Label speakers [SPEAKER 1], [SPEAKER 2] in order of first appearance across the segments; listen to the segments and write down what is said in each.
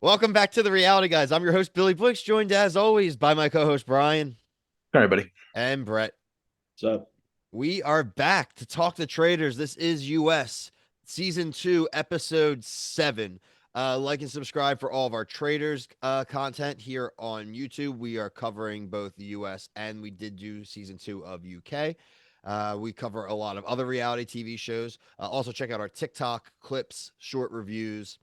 [SPEAKER 1] Welcome back to the Reality Guys. I'm your host, Billy Blinks, joined as always by my co-host Brian
[SPEAKER 2] All right, buddy.
[SPEAKER 1] and Brett.
[SPEAKER 3] So
[SPEAKER 1] We are back to talk the Traitors. This is US Season 2, Episode 7. Like and subscribe for all of our Traitors content here on YouTube. We are covering both the US and we did do Season 2 of UK. We cover a lot of other reality TV shows. Also, check out our TikTok clips, short reviews,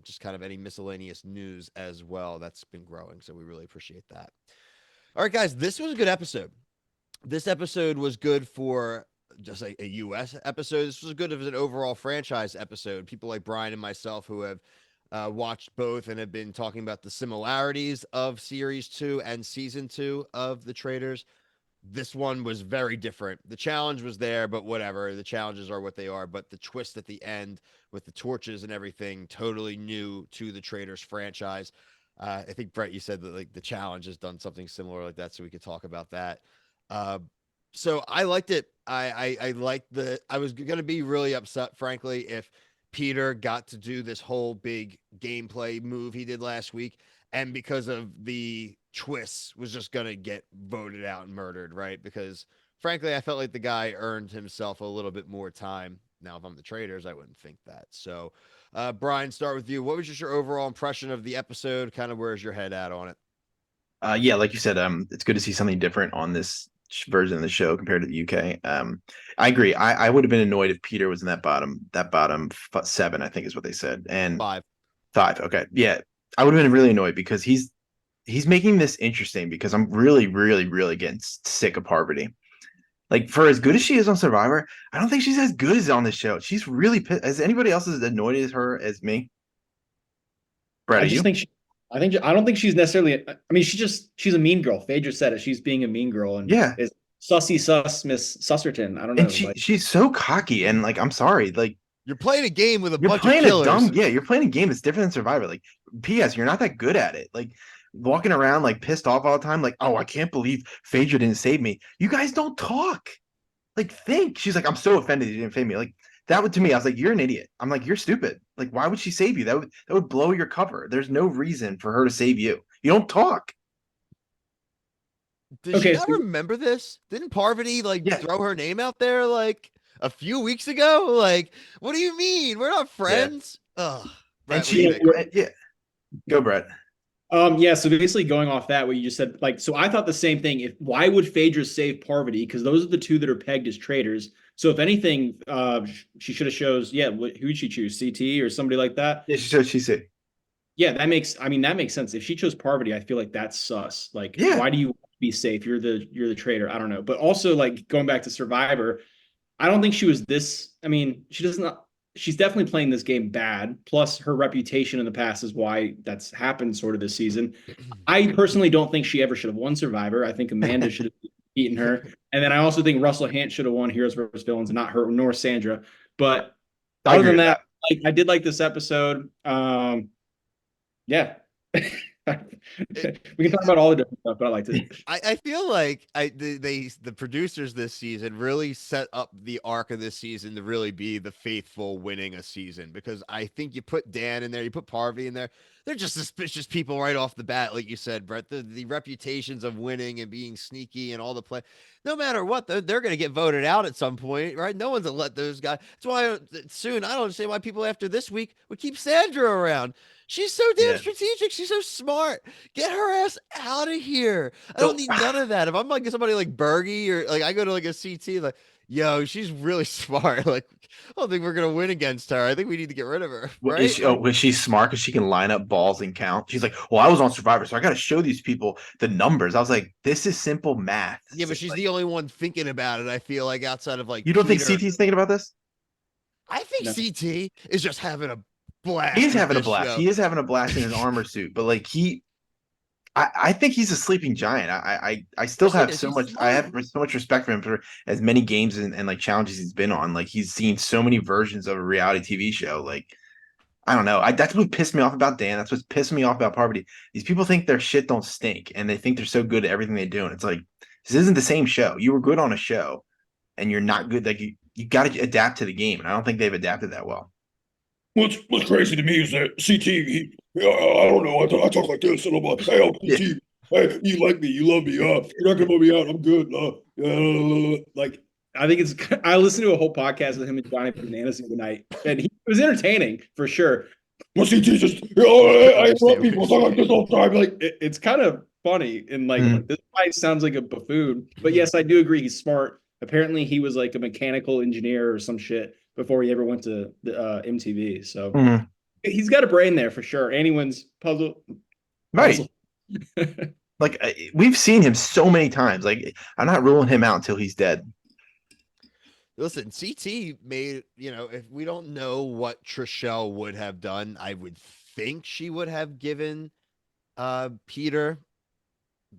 [SPEAKER 1] just kind of any miscellaneous news as well. That's been growing, so we really appreciate that. All right, guys, this was a good episode. This episode was good for just a US episode. This was good as an overall franchise episode. People like Brian and myself who have watched both and have been talking about the similarities of Series 2 and Season 2 of The Traitors. This one was very different. The challenge was there, but whatever. The challenges are what they are. But the twist at the end with the torches and everything, totally new to the Traitors franchise. I think Brett, you said that like the challenge has done something similar like that, so we could talk about that. Uh, so I liked it. I liked the. I was gonna be really upset, frankly, if Peter got to do this whole big gameplay move he did last week, and because of the twists, was just gonna get voted out and murdered, right? Because frankly, I felt like the guy earned himself a little bit more time. Now, if I'm the Traitors, I wouldn't think that. So, Brian, start with you. What was just your overall impression of the episode? Kind of where's your head at on it?
[SPEAKER 2] Yeah, like you said, it's good to see something different on this version of the show compared to the UK. I agree. I would have been annoyed if Peter was in that bottom 7, I think is what they said, and
[SPEAKER 1] Five.
[SPEAKER 2] 5. Okay, yeah, I would have been really annoyed because he's making this interesting because I'm really, really, really getting sick of Parvati. Like for as good as she is on Survivor, I don't think she's as good as on this show. She's really pissed. As anybody else as annoyed as her as me? Brett,
[SPEAKER 3] I
[SPEAKER 2] are
[SPEAKER 3] just
[SPEAKER 2] you?
[SPEAKER 3] think I don't think she's necessarily. I mean, she's a mean girl. Phaedra said it. She's being a mean girl and
[SPEAKER 2] Yeah,
[SPEAKER 3] is sussy sus Miss Susserton. I don't
[SPEAKER 2] and
[SPEAKER 3] know.
[SPEAKER 2] she
[SPEAKER 3] Like
[SPEAKER 2] she's so cocky and like I'm sorry, like
[SPEAKER 1] You're playing a game with a
[SPEAKER 2] you're
[SPEAKER 1] bunch of
[SPEAKER 2] playing a
[SPEAKER 1] killers.
[SPEAKER 2] dumb yeah, you're playing a game that's different than Survivor. Like P.S. You're not that good at it. Like walking around like pissed off all the time, like, oh, I can't believe Phaedra didn't save me. You guys don't talk. Like think. She's like, I'm so offended you didn't save me. Like that would to me, I was like, you're an idiot. I'm like, you're stupid. Like, why would she save you? That would blow your cover. There's no reason for her to save you. You don't talk.
[SPEAKER 1] Does she
[SPEAKER 3] okay,
[SPEAKER 1] not
[SPEAKER 3] so
[SPEAKER 1] remember this? Didn't Parvati like
[SPEAKER 2] Yeah,
[SPEAKER 1] throw her name out there like a few weeks ago? Like, what do you mean? We're not
[SPEAKER 2] yeah.
[SPEAKER 1] friends. Ugh.
[SPEAKER 2] And
[SPEAKER 1] Brett, what do you
[SPEAKER 2] she
[SPEAKER 1] think?
[SPEAKER 2] yeah, go Brett.
[SPEAKER 3] yeah. So basically, going off that, what you just said, like, so I thought the same thing. If why would Phaedra save Parvati? Because those are the two that are pegged as traitors. So if anything, she should have chose. Yeah, who'd she choose? CT or somebody like that?
[SPEAKER 2] Yeah, she said.
[SPEAKER 3] Yeah, that makes. I mean, that makes sense. If she chose Parvati, I feel like that's sus. Like,
[SPEAKER 2] Yeah.
[SPEAKER 3] why do you be safe? You're the traitor. I don't know. But also, like going back to Survivor, I don't think she was this. I mean, she does not. She's definitely playing this game bad. Plus, her reputation in the past is why that's happened sort of this season. I personally don't think she ever should have won Survivor. I think Amanda should have beaten her, and then I also think Russell Hant should have won Heroes versus Villains, and not her nor Sandra. But
[SPEAKER 2] I
[SPEAKER 3] other
[SPEAKER 2] agree
[SPEAKER 3] than
[SPEAKER 2] with
[SPEAKER 3] that,
[SPEAKER 2] that.
[SPEAKER 3] I did like this episode. Yeah.
[SPEAKER 1] It,
[SPEAKER 3] We can talk about all the different stuff, but I liked it.
[SPEAKER 1] I feel like the producers this season really set up the arc of this season to really be the faithful winning a season because I think you put Dan in there, you put Parvati in there, they're just suspicious people right off the bat, like you said, Brett. The reputations of winning and being sneaky and all the play, no matter what, they're going to get voted out at some point, right? No one's gonna let those guys. That's why soon I don't understand why people after this week would keep Sandra around. She's so damn
[SPEAKER 2] Yeah.
[SPEAKER 1] strategic. She's so smart. Get her ass out of here. I don't
[SPEAKER 2] So
[SPEAKER 1] need none of that. If I'm like somebody like Bergie or like I go to like a CT, like, yo, she's really smart. Like, I don't think we're gonna win against her. I think we need to get rid of her,
[SPEAKER 2] what is
[SPEAKER 1] right?
[SPEAKER 2] she?
[SPEAKER 1] Like,
[SPEAKER 2] Oh, was she smart because she can line up balls and count? She's like, well, I was on Survivor, so I got to show these people the numbers. I was like, this is simple math.
[SPEAKER 1] yeah, but she's the only one thinking about it. I feel like outside of like
[SPEAKER 2] You don't think
[SPEAKER 1] Peter,
[SPEAKER 2] CT's thinking about this?
[SPEAKER 1] I think
[SPEAKER 3] No.
[SPEAKER 1] CT is just having a
[SPEAKER 2] He
[SPEAKER 1] blast
[SPEAKER 2] is
[SPEAKER 1] with
[SPEAKER 2] having a
[SPEAKER 1] this
[SPEAKER 2] blast.
[SPEAKER 1] show.
[SPEAKER 2] He is having a blast in his armor suit, but like I think he's a sleeping giant. I still
[SPEAKER 1] Of course he
[SPEAKER 2] have
[SPEAKER 1] is.
[SPEAKER 2] so
[SPEAKER 1] He's
[SPEAKER 2] much. I
[SPEAKER 1] smart.
[SPEAKER 2] have so much respect for him for as many games and like challenges he's been on. Like he's seen so many versions of a reality TV show. Like I don't know. That's what pissed me off about Dan. That's what's pissed me off about Parvati. These people think their shit don't stink, and they think they're so good at everything they do. And it's like this isn't the same show. You were good on a show, and you're not good. Like you got to adapt to the game, and I don't think they've adapted that well.
[SPEAKER 4] What's crazy to me is that CT Yeah, I don't know. I talk like this, and I'm like, hey, I'm
[SPEAKER 2] Yeah.
[SPEAKER 4] T. Hey, you like me? You love me? You're not gonna put me out. I'm good.
[SPEAKER 3] Like, I think it's. I listened to a whole podcast with him and Johnny Bananas the other night, and he was entertaining for sure.
[SPEAKER 4] My CT just,
[SPEAKER 1] I
[SPEAKER 4] I
[SPEAKER 1] understand
[SPEAKER 4] interrupt
[SPEAKER 1] what
[SPEAKER 4] people. I
[SPEAKER 1] you're
[SPEAKER 4] talk like this
[SPEAKER 1] saying.
[SPEAKER 4] all the time. Like,
[SPEAKER 3] It's kind of funny, and like
[SPEAKER 2] Mm.
[SPEAKER 3] this guy sounds like a buffoon. But yes, I do agree. He's smart. Apparently, he was like a mechanical engineer or some shit before he ever went to the MTV. So
[SPEAKER 2] Mm.
[SPEAKER 3] he's got a brain there for sure. Anyone's puzzle.
[SPEAKER 2] Right. Like we've seen him so many times. Like I'm not ruling him out until he's dead.
[SPEAKER 1] Listen, CT made, if we don't know what Trishelle would have done, I would think she would have given Peter,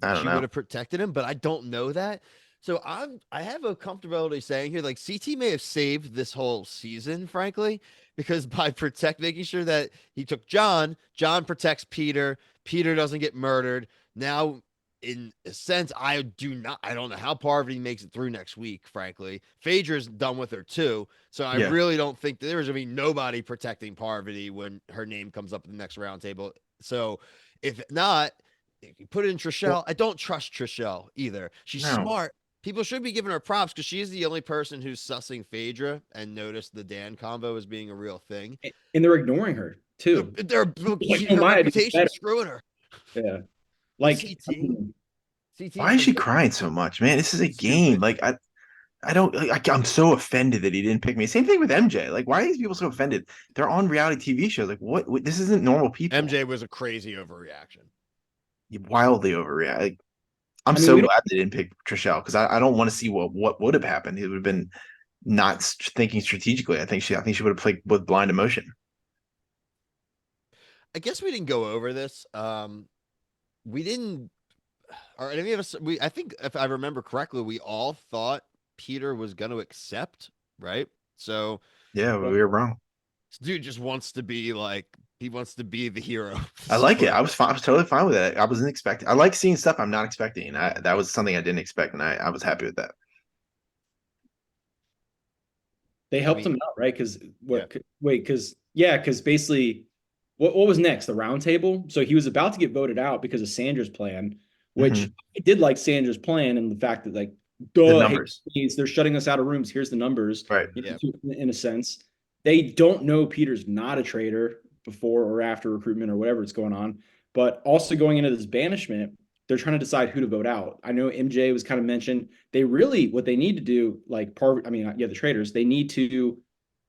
[SPEAKER 2] I don't
[SPEAKER 1] she would
[SPEAKER 2] know.
[SPEAKER 1] have protected him, but I don't know that. So I have a comfortability saying here, like CT may have saved this whole season, frankly, because by making sure that he took John, John protects Peter, Peter doesn't get murdered. Now, in a sense, I don't know how Parvati makes it through next week, frankly. Phaedra's done with her too. So I
[SPEAKER 2] Yeah.
[SPEAKER 1] really don't think there's gonna be nobody protecting Parvati when her name comes up in the next roundtable. So if not, if you put it in Trishelle, I don't trust Trishelle either. She's
[SPEAKER 2] No.
[SPEAKER 1] smart. People should be giving her props because she's the only person who's sussing Phaedra and noticed the Dan combo as being a real thing.
[SPEAKER 3] And they're ignoring her too. Like,
[SPEAKER 1] Her
[SPEAKER 3] Maya, do
[SPEAKER 1] reputation
[SPEAKER 3] better.
[SPEAKER 1] screwing her.
[SPEAKER 3] Yeah. Like,
[SPEAKER 1] CT
[SPEAKER 2] Why
[SPEAKER 1] has
[SPEAKER 2] is she
[SPEAKER 1] been
[SPEAKER 2] crying so much, man? This is a game.
[SPEAKER 1] stupid.
[SPEAKER 2] Like I don't. I'm so offended that he didn't pick me. Same thing with MJ. Like, why are these people so offended? They're on reality TV shows. Like, what this isn't normal people.
[SPEAKER 1] MJ was a crazy overreaction.
[SPEAKER 2] Wildly overreact. Like, I'm
[SPEAKER 3] I mean,
[SPEAKER 2] so
[SPEAKER 3] we don't.
[SPEAKER 2] glad they didn't pick Trishelle because I don't want to see what would have happened. It would have been not thinking strategically. I think she would have played with blind emotion.
[SPEAKER 1] I guess we didn't go over this. We didn't, or any of us. I think if I remember correctly, we all thought Peter was going to accept, right? So
[SPEAKER 2] Yeah, we were wrong.
[SPEAKER 1] this dude just wants to be like, he wants to be the hero.
[SPEAKER 2] I like it. I was fine. I was totally fine with it. I wasn't expecting. I like seeing stuff I'm not expecting. That was something I didn't expect, and I was happy with that.
[SPEAKER 3] They
[SPEAKER 1] I
[SPEAKER 3] helped
[SPEAKER 1] mean,
[SPEAKER 3] him out, right? Because
[SPEAKER 1] yeah.
[SPEAKER 3] because basically, what was next? The round table. So he was about to get voted out because of Sandra's plan, which
[SPEAKER 2] Mhm.
[SPEAKER 3] I did like Sandra's plan and the fact that like,
[SPEAKER 2] The
[SPEAKER 3] hey,
[SPEAKER 2] numbers,
[SPEAKER 3] please, they're shutting us out of rooms. Here's the numbers.
[SPEAKER 2] right?
[SPEAKER 1] Yeah.
[SPEAKER 3] In a sense, they don't know Peter's not a traitor before or after recruitment or whatever it's going on. But also going into this banishment, they're trying to decide who to vote out. I know MJ was kind of mentioned. They really what they need to do, like the traitors, they need to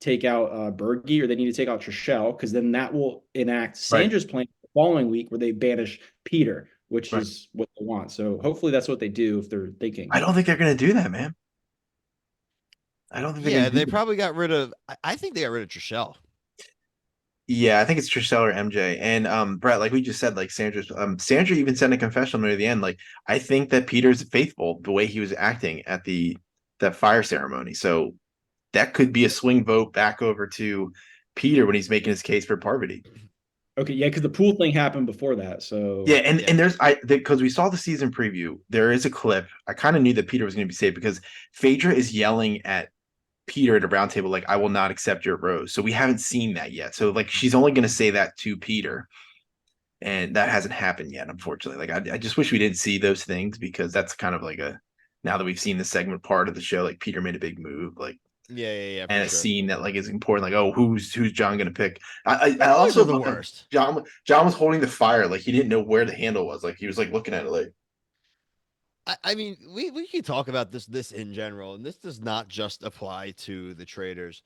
[SPEAKER 3] take out Bergie or they need to take out Trishelle because then that will enact
[SPEAKER 2] Right.
[SPEAKER 3] Sandra's plan the following week where they banish Peter, which
[SPEAKER 2] Right.
[SPEAKER 3] is what they want. So hopefully that's what they do if they're thinking.
[SPEAKER 2] I don't think they're gonna do that, man. I don't think they're
[SPEAKER 1] Yeah,
[SPEAKER 2] gonna do
[SPEAKER 1] they
[SPEAKER 2] that.
[SPEAKER 1] probably got rid of. I think they got rid of Trishelle.
[SPEAKER 2] Yeah, I think it's Trishelle or MJ. And Brett, like we just said, like Sandra even sent a confessional near the end. Like, I think that Peter's faithful the way he was acting at that fire ceremony. So that could be a swing vote back over to Peter when he's making his case for Parvati.
[SPEAKER 3] Okay, yeah, because the pool thing happened before that. So
[SPEAKER 2] Yeah, and there's because we saw the season preview, there is a clip. I kind of knew that Peter was gonna be saved because Phaedra is yelling at Peter at a round table, like, I will not accept your rose. So we haven't seen that yet. So like she's only gonna say that to Peter. And that hasn't happened yet, unfortunately. Like I just wish we didn't see those things because that's kind of like now that we've seen the segment part of the show, like Peter made a big move, like
[SPEAKER 1] Yeah,
[SPEAKER 2] and a
[SPEAKER 1] sure.
[SPEAKER 2] scene that like is important, like, oh, who's John gonna pick? I
[SPEAKER 1] Those
[SPEAKER 2] also
[SPEAKER 1] are the worst.
[SPEAKER 2] John was holding the fire, like he didn't know where the handle was, like he was like looking at it like
[SPEAKER 1] I mean, we can talk about this in general, and this does not just apply to the traders,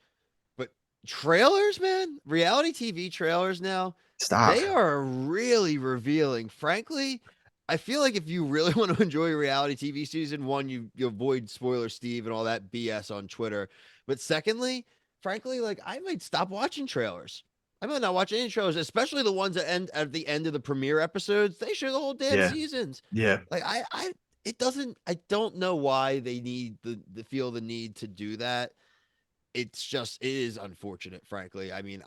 [SPEAKER 1] but trailers, man, reality TV trailers now,
[SPEAKER 2] stop.
[SPEAKER 1] they are really revealing. Frankly, I feel like if you really want to enjoy a reality TV season, one, you avoid spoiler Steve and all that BS on Twitter. But secondly, frankly, like I might stop watching trailers. I might not watch any trailers, especially the ones that end at the end of the premiere episodes. They show the whole damn
[SPEAKER 2] Yeah.
[SPEAKER 1] seasons.
[SPEAKER 2] Yeah.
[SPEAKER 1] Like it doesn't. I don't know why they need the feel the need to do that. It is unfortunate, frankly. I mean,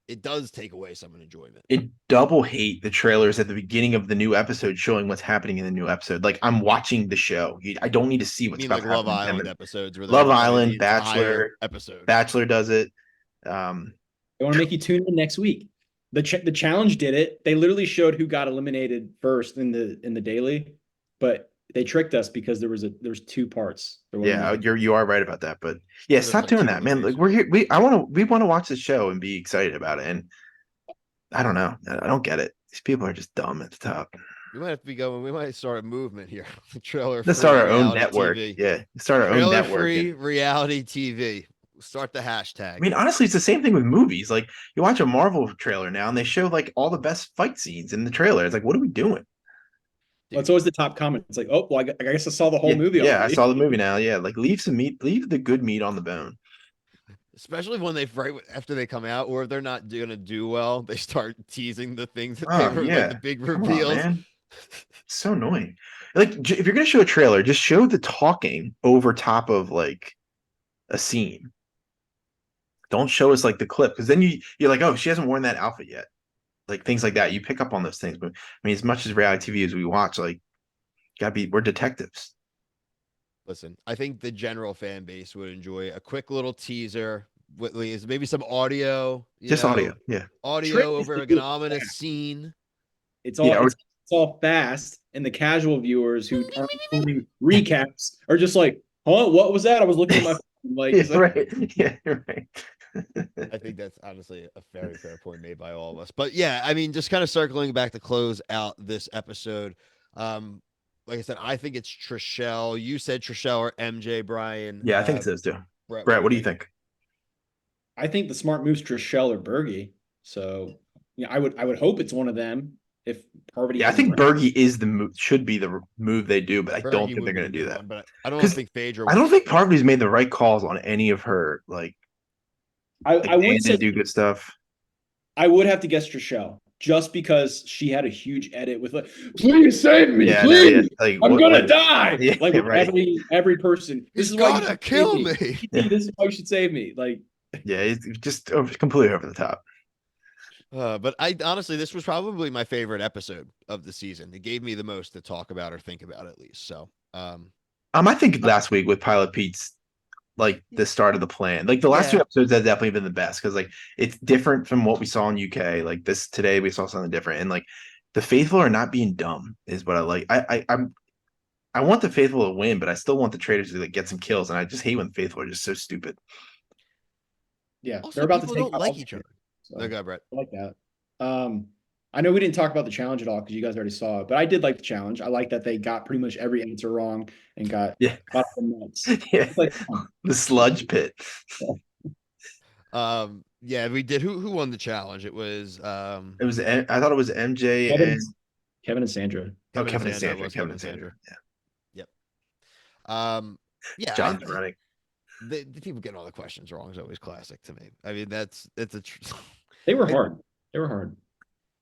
[SPEAKER 1] it does take away some enjoyment.
[SPEAKER 2] It double hate the trailers at the beginning of the new episode showing what's happening in the new episode. Like I'm watching the show. I don't need to see
[SPEAKER 1] You
[SPEAKER 2] what's
[SPEAKER 1] mean
[SPEAKER 2] about
[SPEAKER 1] like
[SPEAKER 2] to
[SPEAKER 1] Love
[SPEAKER 2] happen.
[SPEAKER 1] Island episodes where they're
[SPEAKER 2] Love
[SPEAKER 1] running the
[SPEAKER 2] Island,
[SPEAKER 1] entire
[SPEAKER 2] Bachelor,
[SPEAKER 1] episode.
[SPEAKER 2] Bachelor does it.
[SPEAKER 3] they want to make you tune in next week. The challenge did it. They literally showed who got eliminated first in the daily, but they tricked us because there's two parts. There wasn't
[SPEAKER 2] Yeah,
[SPEAKER 3] like
[SPEAKER 2] you are right about that. But yeah,
[SPEAKER 1] There's
[SPEAKER 2] stop
[SPEAKER 1] like
[SPEAKER 2] doing
[SPEAKER 1] two
[SPEAKER 2] that, man. Like
[SPEAKER 1] movies.
[SPEAKER 2] we're here. We want to watch the show and be excited about it. And I don't know. I don't get it. These people are just dumb at the top.
[SPEAKER 1] We might have to be going. We might start a movement here. Trailer
[SPEAKER 2] Let's
[SPEAKER 1] free
[SPEAKER 2] start our own
[SPEAKER 1] reality
[SPEAKER 2] network.
[SPEAKER 1] TV.
[SPEAKER 2] Yeah, start our own
[SPEAKER 1] Trailer
[SPEAKER 2] network.
[SPEAKER 1] free
[SPEAKER 2] And
[SPEAKER 1] reality TV. Start the
[SPEAKER 2] I
[SPEAKER 1] hashtag.
[SPEAKER 2] mean, honestly, it's the same thing with movies. Like you watch a Marvel trailer now, and they show like all the best fight scenes in the trailer. It's like, what are we doing?
[SPEAKER 3] well, it's always the top comment. It's like, oh, well, I guess I saw the whole
[SPEAKER 2] Yeah,
[SPEAKER 3] movie
[SPEAKER 2] yeah. I
[SPEAKER 3] already.
[SPEAKER 2] saw the movie now. Yeah, like leave some meat, leave the good meat on the bone.
[SPEAKER 1] Especially when they right after they come out, or if they're not gonna do well, they start teasing the things that they
[SPEAKER 2] Oh
[SPEAKER 1] were like the
[SPEAKER 2] yeah,
[SPEAKER 1] big
[SPEAKER 2] come on,
[SPEAKER 1] reveals.
[SPEAKER 2] man. So annoying. Like if you're gonna show a trailer, just show the talking over top of like a scene. Don't show us like the clip because then you're like, oh, she hasn't worn that outfit yet. Like things like that. You pick up on those things. But I mean, as much as reality TV as we watch, like we're detectives.
[SPEAKER 1] Listen, I think the general fan base would enjoy a quick little teaser with maybe some audio,
[SPEAKER 2] Just audio. Yeah.
[SPEAKER 1] audio
[SPEAKER 3] Trick is
[SPEAKER 1] over
[SPEAKER 3] to
[SPEAKER 1] like
[SPEAKER 3] do
[SPEAKER 1] an
[SPEAKER 3] it
[SPEAKER 1] ominous
[SPEAKER 3] fast.
[SPEAKER 1] scene.
[SPEAKER 3] It's
[SPEAKER 2] Yeah.
[SPEAKER 3] all
[SPEAKER 2] Or,
[SPEAKER 3] it's all fast, and the casual viewers who aren't doing recaps are just like, "Huh, what was that?" I was looking at my phone. Like,
[SPEAKER 2] yeah,
[SPEAKER 3] it's like,
[SPEAKER 2] right. Yeah, you're right.
[SPEAKER 1] I think that's honestly a very fair point made by all of us. But yeah, I mean, just kind of circling back to close out this episode. Um, like I said, I think it's Trishelle. You said Trishelle or MJ, Brian.
[SPEAKER 2] Yeah, I think it's those two.
[SPEAKER 1] Brett,
[SPEAKER 2] Brett, what do you think?
[SPEAKER 3] I think the smart move's Trishelle or Bergie. So yeah, I would hope it's one of them if Parvati
[SPEAKER 2] Yeah, I
[SPEAKER 3] hasn't.
[SPEAKER 2] think Bergie is the move, should be the move they do, but I don't
[SPEAKER 1] Fergie
[SPEAKER 2] think they're
[SPEAKER 1] would be
[SPEAKER 2] going
[SPEAKER 1] the
[SPEAKER 2] to do
[SPEAKER 1] new
[SPEAKER 2] that
[SPEAKER 1] one, but I don't
[SPEAKER 2] because
[SPEAKER 1] think Phaedra
[SPEAKER 2] I don't
[SPEAKER 1] was.
[SPEAKER 2] think Parvati's made the right calls on any of her
[SPEAKER 3] I
[SPEAKER 2] they
[SPEAKER 3] would say
[SPEAKER 2] didn't do good stuff.
[SPEAKER 3] I would have to guess Trishelle just because she had a huge edit with like, "Please save me,
[SPEAKER 2] Yeah, no, yeah,
[SPEAKER 3] please,
[SPEAKER 2] like
[SPEAKER 3] I'm
[SPEAKER 2] what,
[SPEAKER 3] gonna die."
[SPEAKER 2] yeah,
[SPEAKER 3] Like with
[SPEAKER 2] right.
[SPEAKER 3] every person, this
[SPEAKER 1] He's
[SPEAKER 3] is why you
[SPEAKER 1] gotta
[SPEAKER 3] should save
[SPEAKER 1] kill
[SPEAKER 3] me.
[SPEAKER 1] me.
[SPEAKER 3] This is why you should save me. Like,
[SPEAKER 2] Yeah, it's just completely over the top.
[SPEAKER 1] But I honestly, this was probably my favorite episode of the season. It gave me the most to talk about or think about, at least. So,
[SPEAKER 2] I think last week with Pilot Pete's like the start of the plan, like the last two
[SPEAKER 1] yeah,
[SPEAKER 2] episodes have definitely been the best because like it's different from what we saw in UK. Like this today, we saw something different, and like the faithful are not being dumb is what I like. I want the faithful to win, but I still want the traitors to like get some kills, and I just hate when the faithful are just so stupid.
[SPEAKER 3] yeah, they're
[SPEAKER 1] also
[SPEAKER 3] about to
[SPEAKER 1] people
[SPEAKER 3] take
[SPEAKER 1] don't
[SPEAKER 3] out
[SPEAKER 1] like
[SPEAKER 3] all
[SPEAKER 1] each
[SPEAKER 3] the
[SPEAKER 1] other.
[SPEAKER 3] traitors, so
[SPEAKER 1] No, go, Brett.
[SPEAKER 3] I like that. I know we didn't talk about the challenge at all because you guys already saw it, but I did like the challenge. I like that they got pretty much every answer wrong and got
[SPEAKER 2] Yeah,
[SPEAKER 3] got the nuts.
[SPEAKER 2] yeah,
[SPEAKER 3] It's like,
[SPEAKER 2] the sludge pit.
[SPEAKER 1] Yeah, we did. Who won the challenge? It was
[SPEAKER 2] It was. I thought it was MJ
[SPEAKER 3] Kevin,
[SPEAKER 2] and
[SPEAKER 3] Kevin and Sandra.
[SPEAKER 2] Kevin and
[SPEAKER 1] It
[SPEAKER 2] Sandra.
[SPEAKER 1] was
[SPEAKER 2] Kevin and Sandra. Yeah,
[SPEAKER 1] Yep. Yeah,
[SPEAKER 2] John's running.
[SPEAKER 1] the people getting all the questions wrong is always classic to me. I mean, it's a
[SPEAKER 3] They were
[SPEAKER 1] I-
[SPEAKER 3] hard. They were hard.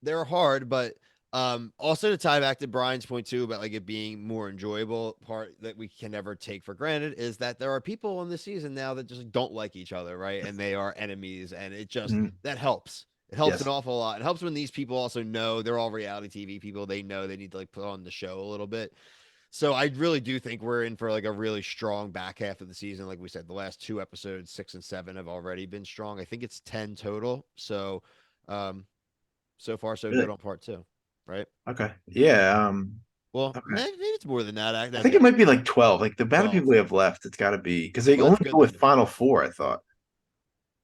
[SPEAKER 1] they're hard, but also to tie back to Brian's point too about like it being more enjoyable, part that we can never take for granted is that there are people in the season now that just don't like each other, right? And they are enemies, and it just
[SPEAKER 2] Mhm.
[SPEAKER 1] that helps. It helps an
[SPEAKER 2] Yes.
[SPEAKER 1] awful lot. It helps when these people also know they're all reality TV people. They know they need to like put on the show a little bit. So I really do think we're in for like a really strong back half of the season. Like we said, the last two episodes, 6 and 7, have already been strong. I think it's 10 total. So so far so
[SPEAKER 2] Really?
[SPEAKER 1] good on part two, right?
[SPEAKER 2] Okay. Yeah.
[SPEAKER 1] Well,
[SPEAKER 2] Okay.
[SPEAKER 1] maybe it's more than that.
[SPEAKER 2] I think it might be like 12. Like the amount of
[SPEAKER 1] 12.
[SPEAKER 2] people we have left, it's got to be because they
[SPEAKER 1] Well,
[SPEAKER 2] only
[SPEAKER 1] that's good
[SPEAKER 2] go with
[SPEAKER 1] then.
[SPEAKER 2] Final Four. I thought.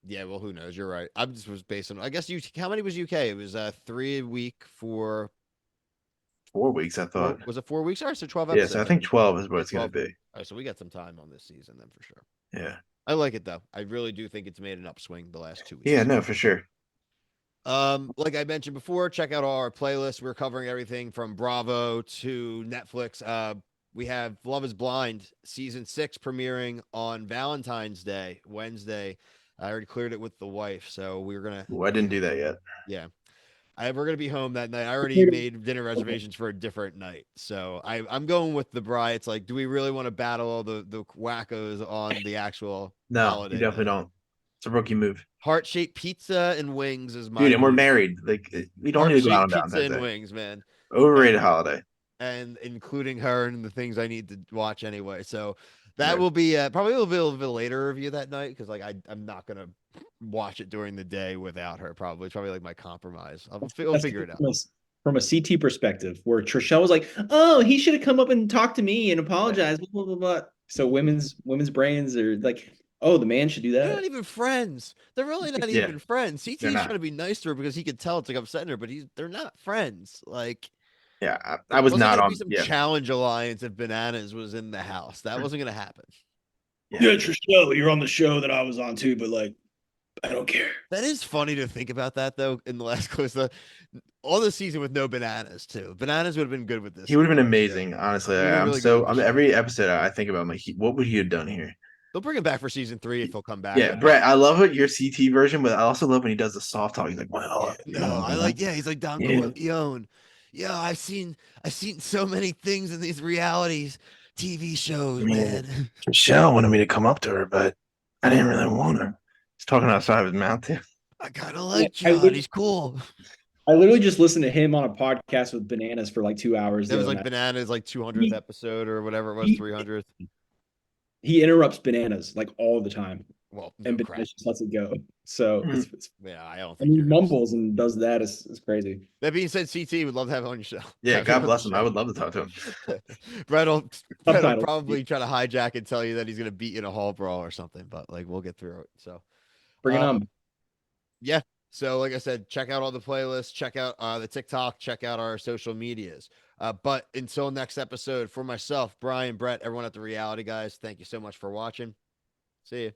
[SPEAKER 1] Yeah, well, who knows? You're right. I just was based on. I guess you. How many was UK? It was 3 a week for
[SPEAKER 2] 4 weeks. I
[SPEAKER 1] four.
[SPEAKER 2] thought.
[SPEAKER 1] Was it 4 weeks? All right, so 12
[SPEAKER 2] Yeah. So I
[SPEAKER 1] episodes.
[SPEAKER 2] think 12 is what
[SPEAKER 1] Yeah,
[SPEAKER 2] it's going
[SPEAKER 1] 12.
[SPEAKER 2] to be.
[SPEAKER 1] All right, so we got some time on this season then for sure.
[SPEAKER 2] Yeah.
[SPEAKER 1] I like it though. I really do think it's made an upswing the last 2 weeks.
[SPEAKER 2] Yeah. No, for sure.
[SPEAKER 1] Like I mentioned before, check out all our playlists. We're covering everything from Bravo to Netflix. We have Love is Blind season 6 premiering on Valentine's Day, Wednesday. I already cleared it with the wife, so we're gonna.
[SPEAKER 2] Ooh, I didn't do that yet.
[SPEAKER 1] Yeah, we're gonna be home that night. I already made dinner reservations for a different night, so I'm going with the bride. It's like, do we really want to battle all the wackos on the actual
[SPEAKER 2] No,
[SPEAKER 1] holiday
[SPEAKER 2] you definitely
[SPEAKER 1] night?
[SPEAKER 2] don't. It's a rookie move,
[SPEAKER 1] Heart shaped pizza and wings is my
[SPEAKER 2] dude. And we're
[SPEAKER 1] move.
[SPEAKER 2] married. Like we don't need to go out
[SPEAKER 1] Heart-shaped
[SPEAKER 2] on
[SPEAKER 1] pizza
[SPEAKER 2] Valentine's
[SPEAKER 1] and
[SPEAKER 2] Day.
[SPEAKER 1] wings, man.
[SPEAKER 2] Overrated holiday.
[SPEAKER 1] And including her and the things I need to watch anyway. So that
[SPEAKER 2] Yeah.
[SPEAKER 1] will be probably a little bit later review that night because like I'm not gonna watch it during the day without her. Probably, it's probably like my compromise. We'll
[SPEAKER 3] That's
[SPEAKER 1] figure it out.
[SPEAKER 3] from a CT perspective, where Trishelle was like, "Oh, he should have come up and talked to me and apologized." Blah blah blah. So women's brains are like, "Oh, the man should do
[SPEAKER 1] They're not
[SPEAKER 3] that."
[SPEAKER 1] even friends. They're really not
[SPEAKER 2] Yeah,
[SPEAKER 1] even friends.
[SPEAKER 2] they're
[SPEAKER 1] CT's
[SPEAKER 2] not.
[SPEAKER 1] trying to be nice to her because he could tell it's like upsetting her, but they're not friends. Like,
[SPEAKER 2] Yeah, I was
[SPEAKER 1] wasn't
[SPEAKER 2] not
[SPEAKER 1] gonna be
[SPEAKER 2] on.
[SPEAKER 1] some
[SPEAKER 2] Yeah,
[SPEAKER 1] challenge alliance if Bananas was in the house. That wasn't gonna happen.
[SPEAKER 4] Yeah, Trishelle, you're on the show that I was on too, but like, I don't care.
[SPEAKER 1] That is funny to think about that though. In the last close, all the season with no Bananas too. Bananas would have been good with this.
[SPEAKER 2] he would have been
[SPEAKER 1] show.
[SPEAKER 2] amazing. Honestly,
[SPEAKER 1] He would've been
[SPEAKER 2] I'm
[SPEAKER 1] really good
[SPEAKER 2] so.
[SPEAKER 1] with
[SPEAKER 2] I'm
[SPEAKER 1] the show.
[SPEAKER 2] every episode I think about. I'm like, what would he have done here?
[SPEAKER 1] They'll bring him back for season 3 if he'll come back.
[SPEAKER 2] Yeah, Brett, I love it, your CT version, but I also love when he does the soft talk. He's like, well,
[SPEAKER 1] Yeah, no, I like. Yeah, he's like Don
[SPEAKER 2] Yeah.
[SPEAKER 1] Corleone. Yeah, I've seen so many things in these realities TV shows,
[SPEAKER 2] Man.
[SPEAKER 1] man.
[SPEAKER 2] Michelle wanted me to come up to her, but I didn't really want her. He's talking outside of his mouth too.
[SPEAKER 1] I kind of like
[SPEAKER 3] I
[SPEAKER 1] John. He's cool.
[SPEAKER 3] I literally just listened to him on a podcast with Bananas for like 2 hours.
[SPEAKER 1] That
[SPEAKER 3] the
[SPEAKER 1] was
[SPEAKER 3] other
[SPEAKER 1] like
[SPEAKER 3] night.
[SPEAKER 1] Bananas, like 200th episode or whatever it was,
[SPEAKER 3] He-
[SPEAKER 1] 300th.
[SPEAKER 3] He interrupts Bananas like all the time,
[SPEAKER 1] Well,
[SPEAKER 3] and
[SPEAKER 1] no crap.
[SPEAKER 3] Bananas just lets it go. So it's
[SPEAKER 1] Yeah, I don't
[SPEAKER 3] and
[SPEAKER 1] think
[SPEAKER 3] he
[SPEAKER 1] you're
[SPEAKER 3] mumbles and does that. It's crazy.
[SPEAKER 1] That being said, CT would love to have it on your show.
[SPEAKER 2] Yeah,
[SPEAKER 1] Have
[SPEAKER 2] God
[SPEAKER 1] on the
[SPEAKER 2] bless him. I
[SPEAKER 1] show.
[SPEAKER 2] would love to talk to him.
[SPEAKER 1] Brett'll
[SPEAKER 3] Subtitles.
[SPEAKER 1] probably try to hijack and tell you that he's gonna beat you in a hall brawl or something, but like we'll get through it. So
[SPEAKER 3] Bring it on.
[SPEAKER 1] yeah. So like I said, check out all the playlists, check out the TikTok, check out our social medias. But until next episode, for myself, Brian, Brett, everyone at the Reality Guys, thank you so much for watching. See you.